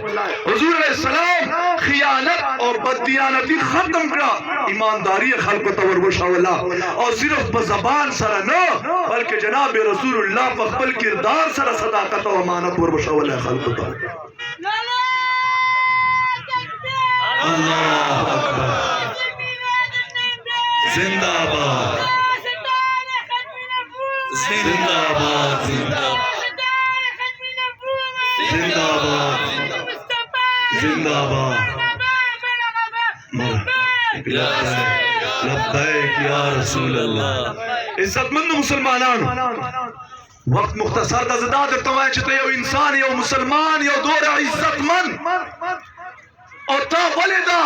حضور علیہ السلام خیانت اور بددیانتی ختم کرا، ایمانداری خلق تور وشاولا، اور صرف بزبان سر نہ بلکہ جناب رسول اللہ فقبل کردار سر صداقت و امانت ور وشاولا خلق تور. اللہ اکبر، زندہ باد زندہ باد زندہ باد زندہ باد. لبیک یا رسول اللہ. عزت مند مسلمانان، وقت مختصر دا زدہ در تمہیں چھتے یو انسان یو مسلمان یو دور عزت مند اور تا ولیدہ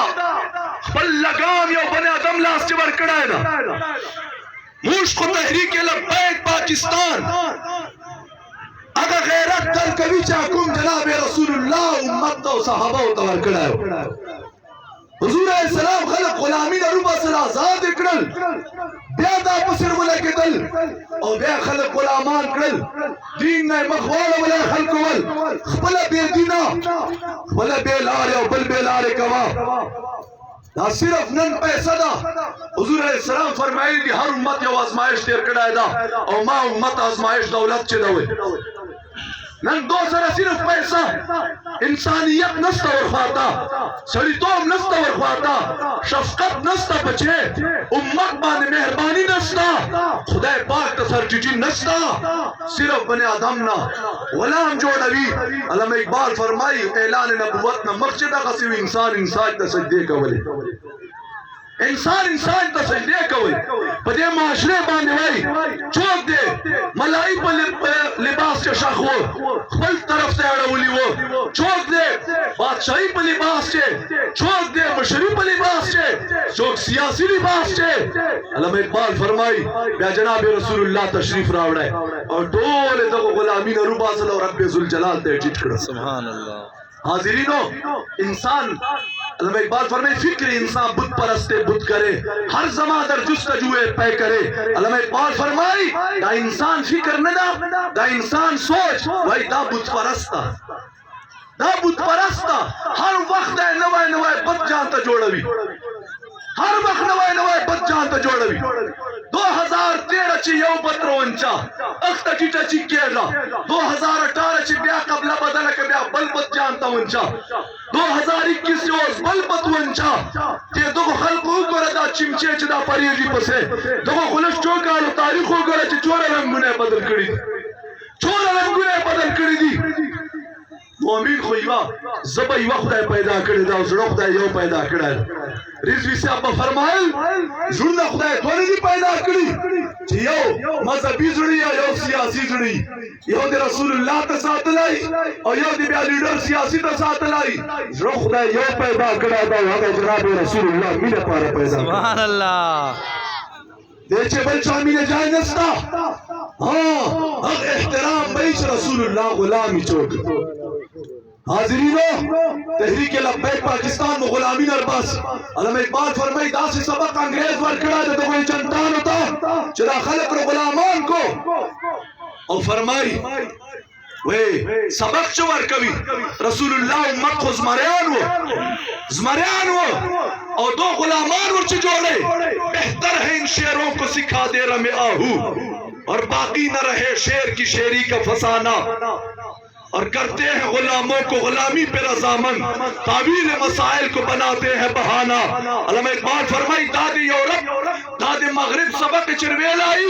بل لگام یو بنے آدم لاس چور کڑائے دا موش کو تحریک لبیک پاکستان اگر غیرت دل کبھی چاکم جناب رسول اللہ امت و صحابہ و تور کڑائے. حضور علیہ السلام خلق غلامی نروبا سر آزاد اکرل بیادا پسر ملک دل اور بیا خلق غلامان کرل دین نائے مخوال ولا خلق ول خبلا بے دینا خبلا بے لارے و بل بے لارے کوا. نا صرف نن پیسہ دا حضور علیہ السلام فرمائی دی ہر امت یو آزمائش تیر کڑائے دا اور ما امت آزمائش دولت چے دوئے. نن دو سر صرف پیسہ انسانیت نستا ورخواتا سڑی توم نستا ورخواتا شفقت نستا بچے امت بانے مہربانی نستا خدا پاک تصر ججن نستا صرف بنے آدمنا غلام جوڑوی. علامہ اقبال فرمائی اعلان نبوتنا مقصدہ قصیوی انسان تا سجدے کولے انسان تا سجدے کولے پدے معاشرے بانے وائی چوک دے ملائی پر لباس چے شاخ وہ خبل طرف سے اڑولی وہ چوک دے بادشاہی پر لباس چے چوک دے مشری پر لباس چے چوک سیاسی لباس چے. علامہ اقبال فرمائی بیا جناب رسول اللہ تشریف راوڑے اور دولے دو غلامی نروبا صلی اللہ رب ذوالجلال تے جٹ کرو. سبحان اللہ. حاضرینو انسان علامہ اقبال فرمائے فکر انسان بت پرستے بت کرے ہر زمان در جستجوئے پے کرے. علامہ اقبال فرمائی دا انسان فکر ندا دا انسان سوچ وہی دا بت پرستا دا بت پرستا ہر وقت ہے نوائے نوائے بد جانتا جوڑوی ہر وقت نوائے نوائے بد جانتا جوڑوی. 2013 چی یو پترو انچا اختا چیٹا چی کیلا 2018 چی بیا قبلہ بدلہ کے بیا بل بد جانتا انچا 2021 یوز بل بد انچا تی دو خلقو گردا چمچے چدا پریجی پسے دو خلش چوکالو تاریخو گرد چی چورا رنگونے بدل کری دی. مومین خویوہ زبا یوہ خدای پیدا کرے دا زڑو خدای یو پیدا کرے. رضوی سے ابا فرمائل زڑنا خدای دونے دی پیدا کری چی یو مذہبی زڑی یا یو سیاسی زڑی یو دی رسول اللہ تا ساتھ لائی اور یو دی بیا لیڈر سیاسی تا ساتھ لائی زڑو خدای یو پیدا کرے دا وہاں جناب رسول اللہ میرے پارا پیدا کرے. سبحان اللہ. دیچے بلچہ میرے جائے نستا ہاں اب احترام بیچ رسول اللہ غلامی چوک. حاضرینو تحریک لبیک پاکستان میں غلامی نرباس. علامہ اقبال فرمائی دا سے سبق انگریز ورکڑا جا تو کوئی چنتان ہوتا چدا خلق رو غلامان کو اور فرمائی وے سبق چو ورکوی رسول اللہ امت کو زمریان ہو اور دو غلامان ورچ جوڑے بہتر ہے ان شیروں کو سکھا دے رم آہو اور باقی نہ رہے شیر کی شیری کا فسانہ اور کرتے ہیں غلاموں کو غلامی پہ رضامند تعبیر مسائل کو بناتے ہیں بہانہ. علامہ اقبال فرمائی دادی یورپ دادی مغرب سبق چرویل آئی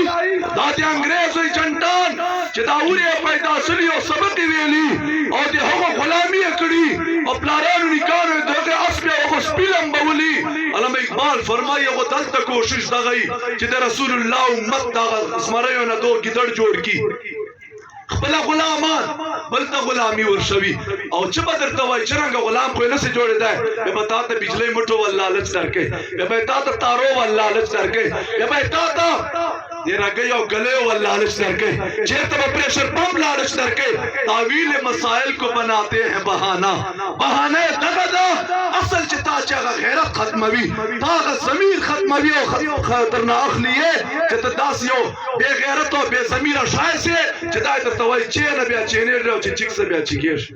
دادی انگریز ہوئی جنٹان چداوری پیدا سلی اور سبق ویلی اور دی ہوا غلامی اکڑی اور پلاران نکانو دوگے اسپیا اور سپیلم بولی. علامہ اقبال فرمائی وہ دلتا کوشش دا گئی چدے رسول اللہ امت دا اسماریوں نے دو گدڑ جوڑ کی بلا غلامان بلتا غلامی ورشوی اور چپا در توائی چرنگا غلام کوئی نسے جوڑے دائے بے بتاتا بجلے مٹو واللالچ در کے بے بتاتا تارو واللالچ در کے بے بتاتا دیرہ گئی اور گلے واللالچ در کے چیرتا با پریشر پمپ لالچ در کے تعویل مسائل کو بناتے ہیں بہانہ. بہانے دگدا اصل چتا چاگا غیرت ختموی تاگا زمین ختموی اور خطرنا اخلیے چتا داسیو بے غیرت و بے زمین شائع سے چتا توائی چین بیا چینیر رہو چی چک سے بیا چکیش